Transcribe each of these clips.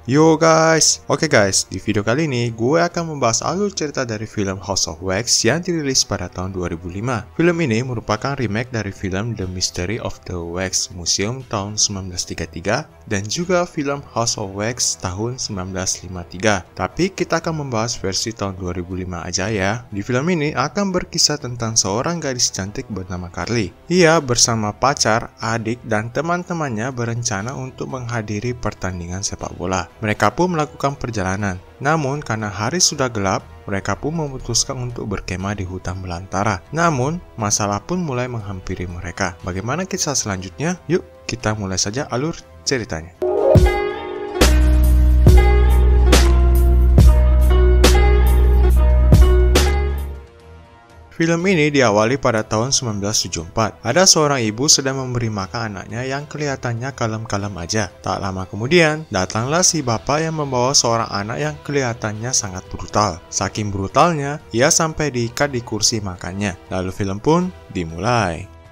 Yo guys, oke guys, di video kali ini gue akan membahas alur cerita dari film House of Wax yang dirilis pada tahun 2005. Film ini merupakan remake dari film The Mystery of the Wax Museum tahun 1933 dan juga film House of Wax tahun 1953. Tapi kita akan membahas versi tahun 2005 aja ya. Di film ini akan berkisah tentang seorang gadis cantik bernama Carly. Ia bersama pacar, adik, dan teman-temannya berencana untuk menghadiri pertandingan sepak bola. Mereka pun melakukan perjalanan. Namun karena hari sudah gelap, mereka pun memutuskan untuk berkemah di hutan belantara. Namun, masalah pun mulai menghampiri mereka. Bagaimana kisah selanjutnya? Yuk, kita mulai saja alur ceritanya. Film ini diawali pada tahun 1974. Ada seorang ibu sedang memberi makan anaknya yang kelihatannya kalem-kalem aja. Tak lama kemudian, datanglah si bapak yang membawa seorang anak yang kelihatannya sangat brutal. Saking brutalnya, ia sampai diikat di kursi makannya. Lalu film pun dimulai.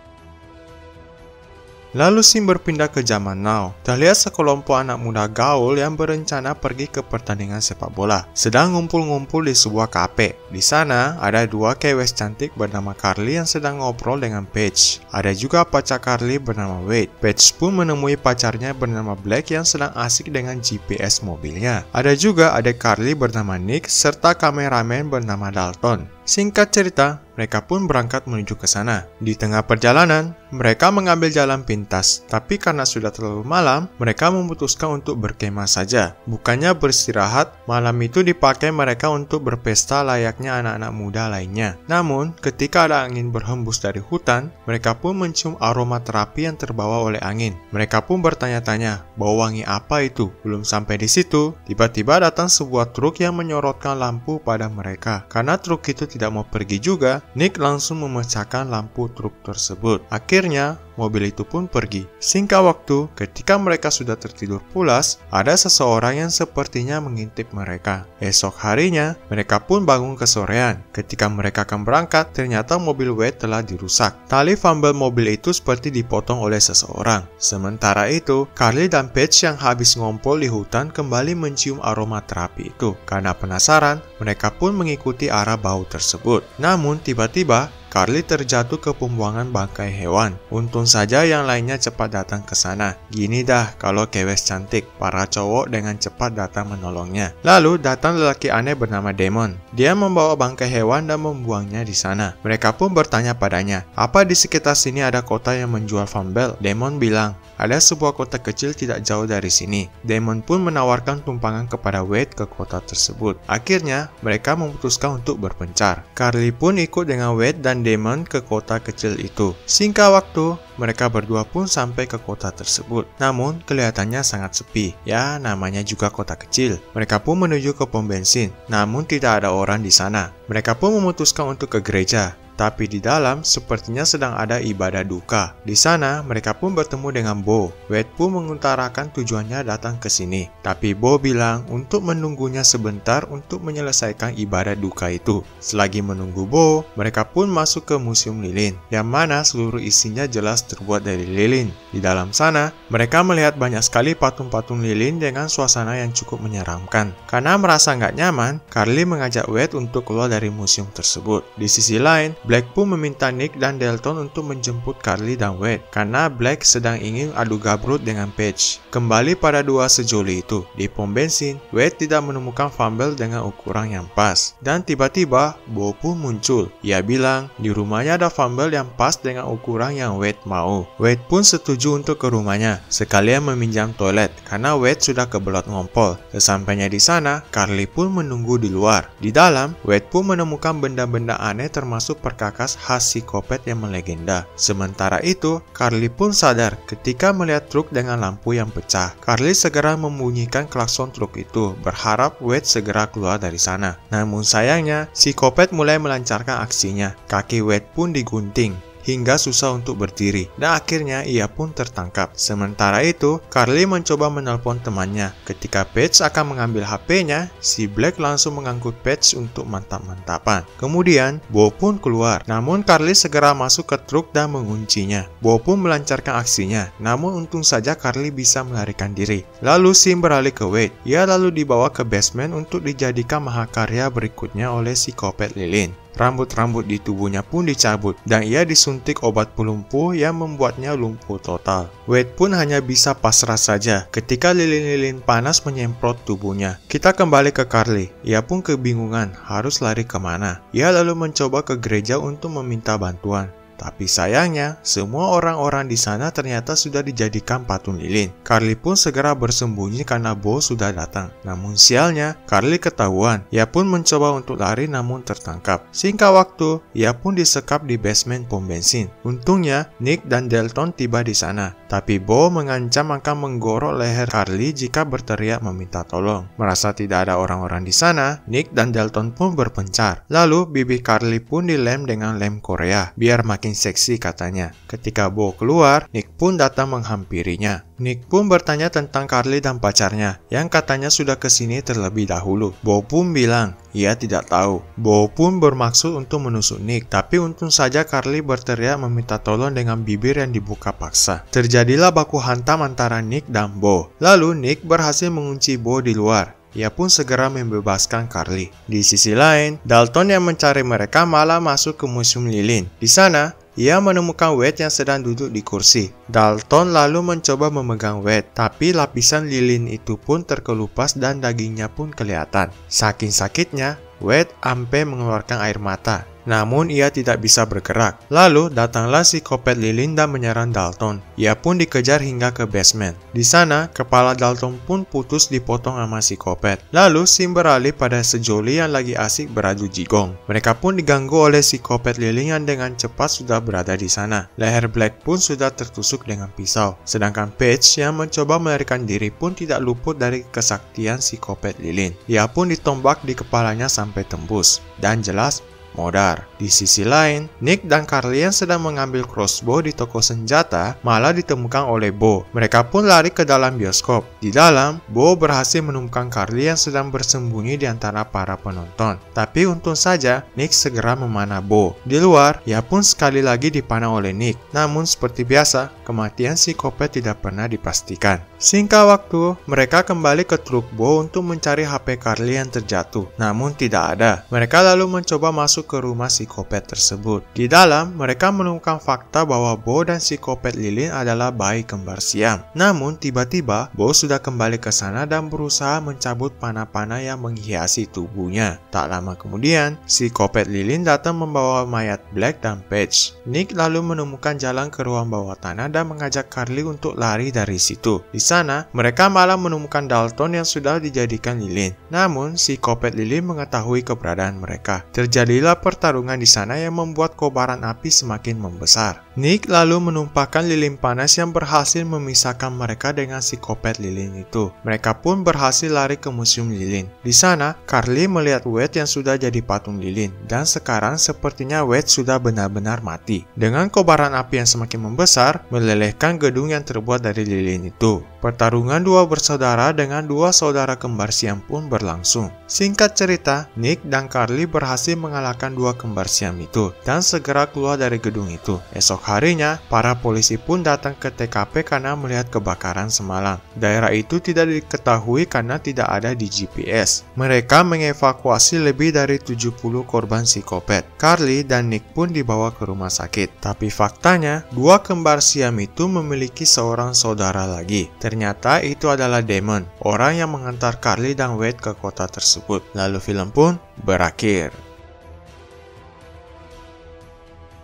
Lalu scene berpindah ke zaman now. Terlihat sekelompok anak muda gaul yang berencana pergi ke pertandingan sepak bola. Sedang ngumpul-ngumpul di sebuah kafe. Di sana ada dua kewes cantik bernama Carly yang sedang ngobrol dengan Paige. Ada juga pacar Carly bernama Wade. Paige pun menemui pacarnya bernama Black yang sedang asik dengan GPS mobilnya. Ada juga adik Carly bernama Nick serta kameramen bernama Dalton. Singkat cerita, mereka pun berangkat menuju ke sana. Di tengah perjalanan, mereka mengambil jalan pintas, tapi karena sudah terlalu malam, mereka memutuskan untuk berkemah saja. Bukannya beristirahat, malam itu dipakai mereka untuk berpesta layaknya anak-anak muda lainnya. Namun, ketika ada angin berhembus dari hutan, mereka pun mencium aroma terapi yang terbawa oleh angin. Mereka pun bertanya-tanya, bau wangi apa itu? Belum sampai di situ, tiba-tiba datang sebuah truk yang menyorotkan lampu pada mereka. Karena truk itu tidak mau pergi juga, Nick langsung memecahkan lampu truk tersebut. Akhirnya, mobil itu pun pergi. Singkat waktu, ketika mereka sudah tertidur pulas, ada seseorang yang sepertinya mengintip mereka. Esok harinya, mereka pun bangun kesorean. Ketika mereka akan berangkat, ternyata mobil Wade telah dirusak. Tali fumble mobil itu seperti dipotong oleh seseorang. Sementara itu, Carly dan Paige yang habis ngompol di hutan kembali mencium aroma terapi itu. Karena penasaran, mereka pun mengikuti arah bau tersebut. Namun, tiba-tiba, Carly terjatuh ke pembuangan bangkai hewan. Untung saja yang lainnya cepat datang ke sana. Gini dah kalau kewes cantik, para cowok dengan cepat datang menolongnya. Lalu datang lelaki aneh bernama Damon. Dia membawa bangkai hewan dan membuangnya di sana. Mereka pun bertanya padanya, apa di sekitar sini ada kota yang menjual fumble? Damon bilang, ada sebuah kota kecil tidak jauh dari sini. Damon pun menawarkan tumpangan kepada Wade ke kota tersebut. Akhirnya, mereka memutuskan untuk berpencar. Carly pun ikut dengan Wade dan Damon ke kota kecil itu. Singkat waktu, mereka berdua pun sampai ke kota tersebut. Namun, kelihatannya sangat sepi. Ya, namanya juga kota kecil. Mereka pun menuju ke pom bensin. Namun, tidak ada orang di sana. Mereka pun memutuskan untuk ke gereja. Tapi di dalam sepertinya sedang ada ibadah duka. Di sana mereka pun bertemu dengan Bo. Wade pun mengutarakan tujuannya datang ke sini. Tapi Bo bilang untuk menunggunya sebentar untuk menyelesaikan ibadah duka itu. Selagi menunggu Bo, mereka pun masuk ke museum lilin, yang mana seluruh isinya jelas terbuat dari lilin. Di dalam sana, mereka melihat banyak sekali patung-patung lilin dengan suasana yang cukup menyeramkan. Karena merasa nggak nyaman, Carly mengajak Wade untuk keluar dari museum tersebut. Di sisi lain, Black pun meminta Nick dan Dalton untuk menjemput Carly dan Wade karena Black sedang ingin adu gabrut dengan Paige. Kembali pada dua sejoli itu, di pom bensin, Wade tidak menemukan fumble dengan ukuran yang pas. Dan tiba-tiba, Bo pun muncul. Ia bilang, di rumahnya ada fumble yang pas dengan ukuran yang Wade mau. Wade pun setuju untuk ke rumahnya, sekalian meminjam toilet karena Wade sudah kebelet ngompol. Sesampainya di sana, Carly pun menunggu di luar. Di dalam, Wade pun menemukan benda-benda aneh termasuk perkakas khas psikopat yang melegenda. Sementara itu, Carly pun sadar ketika melihat truk dengan lampu yang pecah. Carly segera membunyikan klakson truk itu, berharap Wade segera keluar dari sana. Namun sayangnya, psikopat mulai melancarkan aksinya. Kaki Wade pun digunting. hingga susah untuk berdiri, dan akhirnya ia pun tertangkap. Sementara itu, Carly mencoba menelpon temannya. Ketika Paige akan mengambil HP-nya, si Black langsung mengangkut Paige untuk mantap-mantapan. Kemudian, Bo pun keluar, namun Carly segera masuk ke truk dan menguncinya. Bo pun melancarkan aksinya, namun untung saja Carly bisa melarikan diri. Lalu Sim beralih ke Wade. Ia lalu dibawa ke basement untuk dijadikan mahakarya berikutnya oleh psikopat lilin. Rambut-rambut di tubuhnya pun dicabut, dan ia disuntik obat pelumpuh yang membuatnya lumpuh total. Wade pun hanya bisa pasrah saja ketika lilin-lilin panas menyemprot tubuhnya. Kita kembali ke Carly. Ia pun kebingungan harus lari kemana. Ia lalu mencoba ke gereja untuk meminta bantuan. Tapi sayangnya, semua orang-orang di sana ternyata sudah dijadikan patung lilin. Carly pun segera bersembunyi karena Bo sudah datang. Namun sialnya, Carly ketahuan. Ia pun mencoba untuk lari namun tertangkap. Singkat waktu, ia pun disekap di basement pom bensin. Untungnya, Nick dan Dalton tiba di sana. Tapi Bo mengancam akan menggorok leher Carly jika berteriak meminta tolong. Merasa tidak ada orang-orang di sana, Nick dan Dalton pun berpencar. Lalu, bibi Carly pun dilem dengan lem Korea, biar makin seksi katanya. Ketika Bo keluar, Nick pun datang menghampirinya. Nick pun bertanya tentang Carly dan pacarnya, yang katanya sudah kesini terlebih dahulu. Bo pun bilang, ia tidak tahu. Bo pun bermaksud untuk menusuk Nick, tapi untung saja Carly berteriak meminta tolong dengan bibir yang dibuka paksa. Terjadilah baku hantam antara Nick dan Bo. Lalu Nick berhasil mengunci Bo di luar. Ia pun segera membebaskan Carly. Di sisi lain, Dalton yang mencari mereka malah masuk ke museum lilin. Di sana, ia menemukan Wade yang sedang duduk di kursi. Dalton lalu mencoba memegang Wade, tapi lapisan lilin itu pun terkelupas dan dagingnya pun kelihatan. Saking sakitnya, Wade sampai mengeluarkan air mata. Namun ia tidak bisa bergerak. Lalu datanglah psikopat lilin dan menyerang Dalton. Ia pun dikejar hingga ke basement. Di sana, kepala Dalton pun putus dipotong sama psikopat. Lalu Sim beralih pada sejoli yang lagi asik beradu jigong. Mereka pun diganggu oleh psikopat lilin yang dengan cepat sudah berada di sana. Leher Black pun sudah tertusuk dengan pisau. Sedangkan Paige yang mencoba melarikan diri pun tidak luput dari kesaktian psikopat lilin. Ia pun ditombak di kepalanya sampai tembus. Dan jelas, modar. Di sisi lain, Nick dan Carly yang sedang mengambil crossbow di toko senjata malah ditemukan oleh Bo. Mereka pun lari ke dalam bioskop. Di dalam, Bo berhasil menemukan Carly yang sedang bersembunyi di antara para penonton. Tapi untung saja, Nick segera memanah Bo. Di luar, ia pun sekali lagi dipanah oleh Nick. Namun seperti biasa, kematian psikopat tidak pernah dipastikan. Singkat waktu, mereka kembali ke truk Bo untuk mencari HP Carly yang terjatuh. Namun tidak ada. Mereka lalu mencoba masuk ke rumah psikopat tersebut. Di dalam, mereka menemukan fakta bahwa Bo dan psikopat lilin adalah bayi kembar siam. Namun, tiba-tiba, Bo sudah kembali ke sana dan berusaha mencabut panah-panah yang menghiasi tubuhnya. Tak lama kemudian, psikopat lilin datang membawa mayat Black dan Paige. Nick lalu menemukan jalan ke ruang bawah tanah dan mengajak Carly untuk lari dari situ. Di sana, mereka malah menemukan Dalton yang sudah dijadikan lilin. Namun, psikopat lilin mengetahui keberadaan mereka. Terjadilah pertarungan di sana yang membuat kobaran api semakin membesar. Nick lalu menumpahkan lilin panas yang berhasil memisahkan mereka dengan psikopat lilin itu. Mereka pun berhasil lari ke museum lilin. Di sana, Carly melihat Wade yang sudah jadi patung lilin, dan sekarang sepertinya Wade sudah benar-benar mati. Dengan kobaran api yang semakin membesar, melelehkan gedung yang terbuat dari lilin itu. Pertarungan dua bersaudara dengan dua saudara kembar siam pun berlangsung. Singkat cerita, Nick dan Carly berhasil mengalahkan dua kembar siam itu dan segera keluar dari gedung itu. Esok harinya, para polisi pun datang ke TKP karena melihat kebakaran semalam. Daerah itu tidak diketahui karena tidak ada di GPS. Mereka mengevakuasi lebih dari 70 korban psikopat. Carly dan Nick pun dibawa ke rumah sakit. Tapi faktanya, dua kembar siam itu memiliki seorang saudara lagi. Ternyata itu adalah Damon, orang yang mengantar Carly dan Wade ke kota tersebut. Lalu film pun berakhir.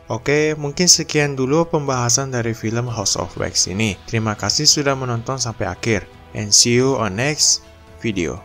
Oke, mungkin sekian dulu pembahasan dari film House of Wax ini. Terima kasih sudah menonton sampai akhir, and see you on next video.